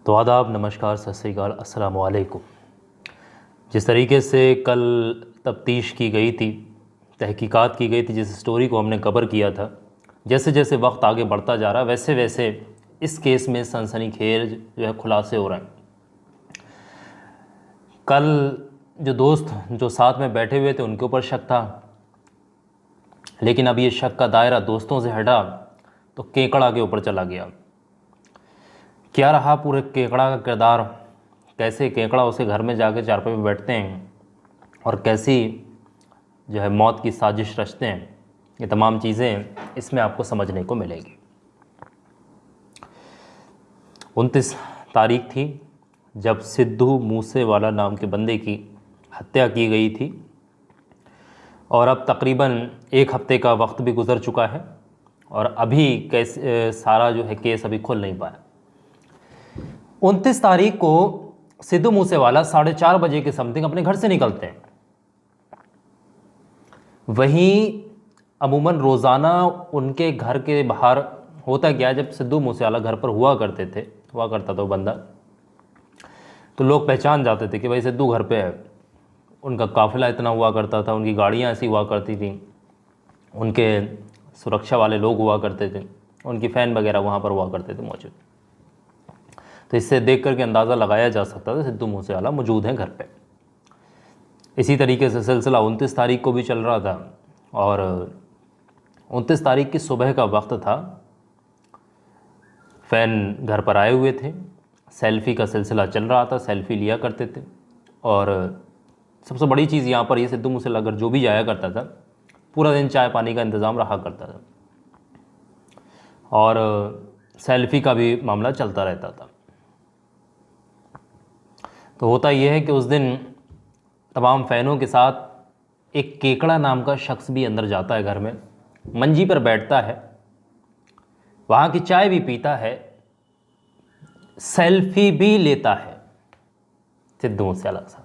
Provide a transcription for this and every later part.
तो आदाब, नमस्कार, सत श्री अकाल, अस्सलाम वालेकुम। जिस तरीके से कल तफ्तीश की गई थी, तहकीकात की गई थी, जिस स्टोरी को हमने कवर किया था, जैसे जैसे वक्त आगे बढ़ता जा रहा है वैसे वैसे इस केस में सनसनीखेज जो है खुलासे हो रहे हैं। कल जो दोस्त जो साथ में बैठे हुए थे उनके ऊपर शक था, लेकिन अब ये शक का दायरा दोस्तों से हटा तो केकड़ा के ऊपर चला गया। क्या रहा पूरे केकड़ा का किरदार, कैसे केकड़ा उसे घर में जाकर चारपाई पे बैठते हैं और कैसी जो है मौत की साजिश रचते हैं, ये तमाम चीज़ें इसमें आपको समझने को मिलेगी। 29 तारीख थी जब सिद्धू मूसेवाला नाम के बंदे की हत्या की गई थी और अब तकरीबन एक हफ्ते का वक्त भी गुज़र चुका है और अभी कैसे सारा जो है केस अभी खुल नहीं पाया। 29 तारीख को सिद्धू मूसेवाला 4:30 बजे के समथिंग अपने घर से निकलते हैं। वहीं अमूमन रोज़ाना उनके घर के बाहर होता क्या, जब सिद्धू मूसेवाला घर पर हुआ करता था वो बंदा, तो लोग पहचान जाते थे कि भाई सिद्धू घर पे है। उनका काफ़िला इतना हुआ करता था, उनकी गाड़ियाँ ऐसी हुआ करती थी, उनके सुरक्षा वाले लोग हुआ करते थे, उनकी फ़ैन वगैरह वहाँ पर हुआ करते थे मौजूद। तो इससे देख करके अंदाज़ा लगाया जा सकता था सिद्धू मूसेवाला मौजूद हैं घर पे। इसी तरीके से सिलसिला 29 तारीख को भी चल रहा था और 29 तारीख की सुबह का वक्त था। फ़ैन घर पर आए हुए थे, सेल्फ़ी का सिलसिला चल रहा था, सेल्फ़ी लिया करते थे। और सबसे बड़ी चीज़ यहाँ पर ये सिद्धू मूसेवाला अगर जो भी जाया करता था, पूरा दिन चाय पानी का इंतज़ाम रहा करता था और सेल्फ़ी का भी मामला चलता रहता था। तो होता यह है कि उस दिन तमाम फ़ैनों के साथ एक केकड़ा नाम का शख्स भी अंदर जाता है घर में, मंजी पर बैठता है, वहाँ की चाय भी पीता है, सेल्फ़ी भी लेता है सिद्धू मूसेवाला के साथ।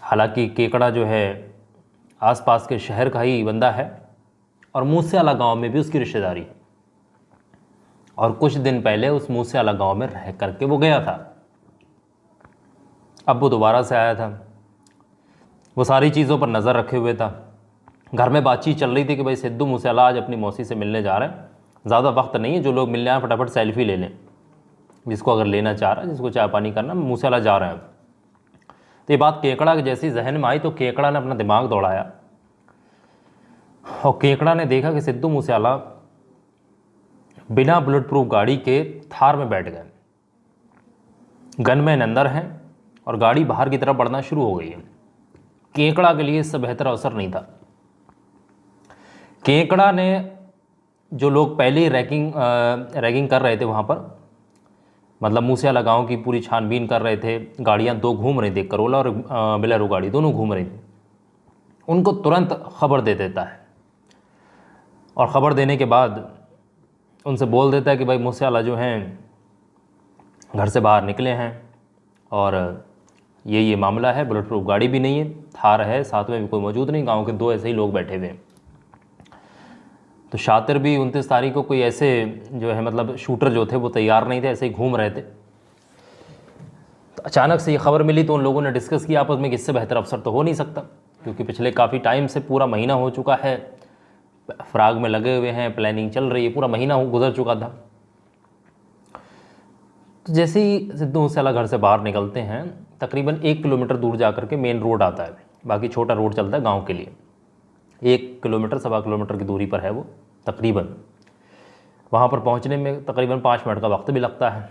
हालांकि केकड़ा जो है आसपास के शहर का ही बंदा है और मूसेवाला गांव में भी उसकी रिश्तेदारी है और कुछ दिन पहले उस मूसेवाला गांव में रह करके वो गया था। अब वो दोबारा से आया था, वो सारी चीज़ों पर नज़र रखे हुए था। घर में बातचीत चल रही थी कि भाई सिद्धू मूसेवाला आज अपनी मौसी से मिलने जा रहे हैं, ज़्यादा वक्त नहीं है, जो लोग मिलने आए फटाफट सेल्फ़ी ले लें, जिसको अगर लेना चाह रहा है, जिसको चाय पानी करना, मूसेवाला जा रहे हैं। तो ये बात केकड़ा के जैसी जहन में आई तो केकड़ा ने अपना दिमाग दौड़ाया और केकड़ा ने देखा कि सिद्धू मूसेवाला बिना बुलेट प्रूफ गाड़ी के थार में बैठ गए, गनमैन अंदर हैं और गाड़ी बाहर की तरफ बढ़ना शुरू हो गई है। केकड़ा के लिए इससे बेहतर अवसर नहीं था। केकड़ा ने जो लोग पहले रैगिंग कर रहे थे वहाँ पर, मतलब मूसेवाला गांव की पूरी छानबीन कर रहे थे, गाड़ियाँ दो घूम रही थी, करोला और बोलेरो गाड़ी दोनों घूम रही थी, उनको तुरंत खबर दे देता है और ख़बर देने के बाद उनसे बोल देता है कि भाई मूसेवाला जो हैं घर से बाहर निकले हैं और ये मामला है, बुलेट प्रूफ गाड़ी भी नहीं है, थार है, साथ में भी कोई मौजूद नहीं, गांव के दो ऐसे ही लोग बैठे हुए हैं। तो शातिर भी 29 तारीख को कोई ऐसे जो है मतलब शूटर जो थे वो तैयार नहीं थे, ऐसे ही घूम रहे थे। तो अचानक से ये खबर मिली तो उन लोगों ने डिस्कस किया आपस में कि इससे बेहतर अवसर तो हो नहीं सकता, क्योंकि पिछले काफ़ी टाइम से पूरा महीना हो चुका है, फ़राग में लगे हुए हैं, प्लानिंग चल रही है, पूरा महीना गुजर चुका था। तो जैसे ही सिद्धू मूसेवाला घर से बाहर निकलते हैं, तकरीबन 1 किलोमीटर दूर जा कर के मेन रोड आता है, बाकी छोटा रोड चलता है गांव के लिए। 1 किलोमीटर सवा किलोमीटर की दूरी पर है वो तकरीबन। वहाँ पर पहुँचने में तकरीबन 5 मिनट का वक्त भी लगता है।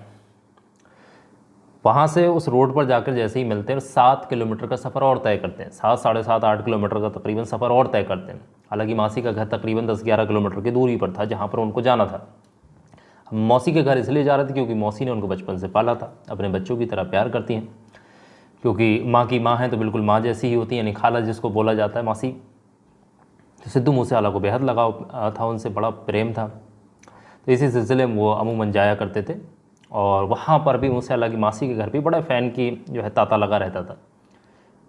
वहाँ से उस रोड पर जाकर जैसे ही मिलते हैं 7 किलोमीटर का सफ़र और तय करते हैं, 7 साढ़े 7 8 किलोमीटर का तकरीबन सफ़र और तय करते हैं। हालांकि मौसी का घर तकरीबन 10-11 किलोमीटर की दूरी पर था जहाँ पर उनको जाना था। मौसी के घर इसलिए जा रहे थे क्योंकि मौसी ने उनको बचपन से पाला था, अपने बच्चों की तरह प्यार करती हैं, क्योंकि माँ की माँ है तो बिल्कुल माँ जैसी ही होती है, यानी खाला जिसको बोला जाता है मौसी। तो सिद्धू मूसेवाला को बेहद लगाव था उनसे, बड़ा प्रेम था। तो इसी सिलसिले में वो अमूमन जाया करते थे और वहाँ पर भी मूसेवाला की मासी के घर भी बड़ा फ़ैन की जो है तांता लगा रहता था,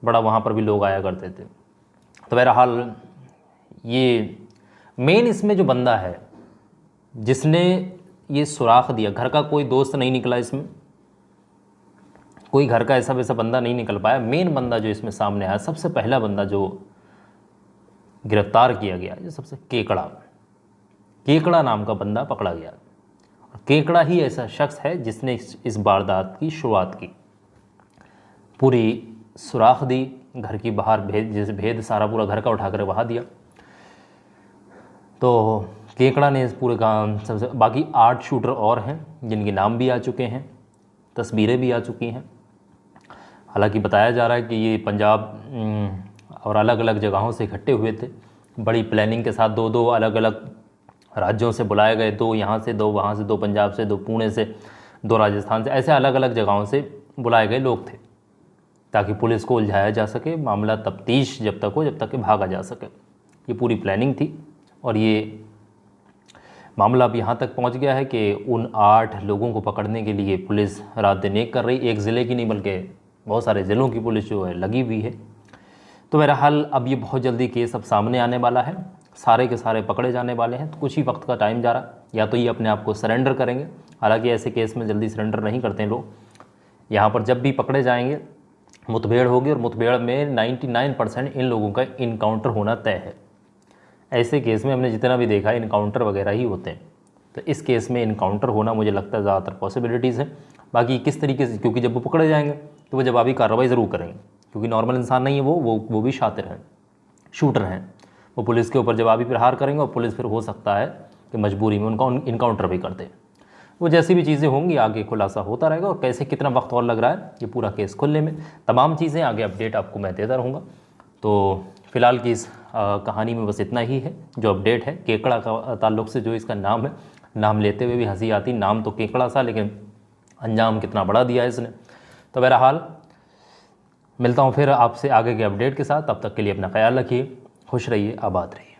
बड़ा वहाँ पर भी लोग आया करते थे। तो बहरहाल ये मेन इसमें जो बंदा है जिसने ये सुराख दिया, घर का कोई दोस्त नहीं निकला इसमें, कोई घर का ऐसा वैसा बंदा नहीं निकल पाया। मेन बंदा जो इसमें सामने आया, सबसे पहला बंदा जो गिरफ्तार किया गया, ये सबसे केकड़ा नाम का बंदा पकड़ा गया। केकड़ा ही ऐसा शख्स है जिसने इस वारदात की शुरुआत की, पूरी सुराख दी, घर की बाहर भेद सारा पूरा घर का उठाकर बहा दिया। तो केकड़ा ने इस पूरे काम सबसे, बाकी 8 शूटर और हैं जिनके नाम भी आ चुके हैं, तस्वीरें भी आ चुकी हैं। हालांकि बताया जा रहा है कि ये पंजाब और अलग अलग जगहों से इकट्ठे हुए थे, बड़ी प्लानिंग के साथ। 2 अलग अलग राज्यों से बुलाए गए, 2 यहाँ से, 2 वहाँ से, 2 पंजाब से, 2 पुणे से, 2 राजस्थान से, ऐसे अलग अलग जगहों से बुलाए गए लोग थे, ताकि पुलिस को उलझाया जा सके, मामला तफ्तीश जब तक हो, जब तक कि भागा जा सके। ये पूरी प्लानिंग थी। और ये मामला अब यहाँ तक पहुँच गया है कि उन 8 लोगों को पकड़ने के लिए पुलिस रात दिन एक कर रही, एक ज़िले की नहीं बल्कि बहुत सारे ज़िलों की पुलिस जो है लगी हुई है। तो बहरहाल अब ये बहुत जल्दी केस अब सामने आने वाला है, सारे के सारे पकड़े जाने वाले हैं। तो कुछ ही वक्त का टाइम जा रहा, या तो ये अपने आप को सरेंडर करेंगे, हालांकि ऐसे केस में जल्दी सरेंडर नहीं करते हैं लोग। यहाँ पर जब भी पकड़े जाएंगे मुठभेड़ होगी, और मुठभेड़ में 99% इन लोगों का इनकाउंटर होना तय है। ऐसे केस में हमने जितना भी देखा है इनकाउंटर वगैरह ही होते हैं, तो इस केस में इनकाउंटर होना मुझे लगता है ज़्यादातर पॉसिबिलिटीज़ है। बाकी किस तरीके से, क्योंकि जब वो पकड़े जाएंगे तो वो जवाबी कार्रवाई ज़रूर करेंगे, क्योंकि नॉर्मल इंसान नहीं है वो भी शातिर हैं, शूटर हैं। वो पुलिस के ऊपर जवाबी प्रहार करेंगे और पुलिस फिर हो सकता है कि मजबूरी में उनका इनकाउंटर भी कर दे। वो जैसी भी चीज़ें होंगी आगे खुलासा होता रहेगा, और कैसे कितना वक्त और लग रहा है ये पूरा केस खुलने में, तमाम चीज़ें आगे अपडेट आपको मैं देता रहूँगा। तो फ़िलहाल की इस कहानी में बस इतना ही है जो अपडेट है। केकड़ा का ताल्लुक़ से जो इसका नाम है, नाम लेते हुए भी हंसी आती, नाम तो केकड़ा सा, लेकिन अंजाम कितना बड़ा दिया है इसने। तो बहरहाल मिलता हूँ फिर आपसे आगे के अपडेट के साथ, तब तक के लिए अपना ख्याल रखिए, खुश रहिए, आबाद रहिए।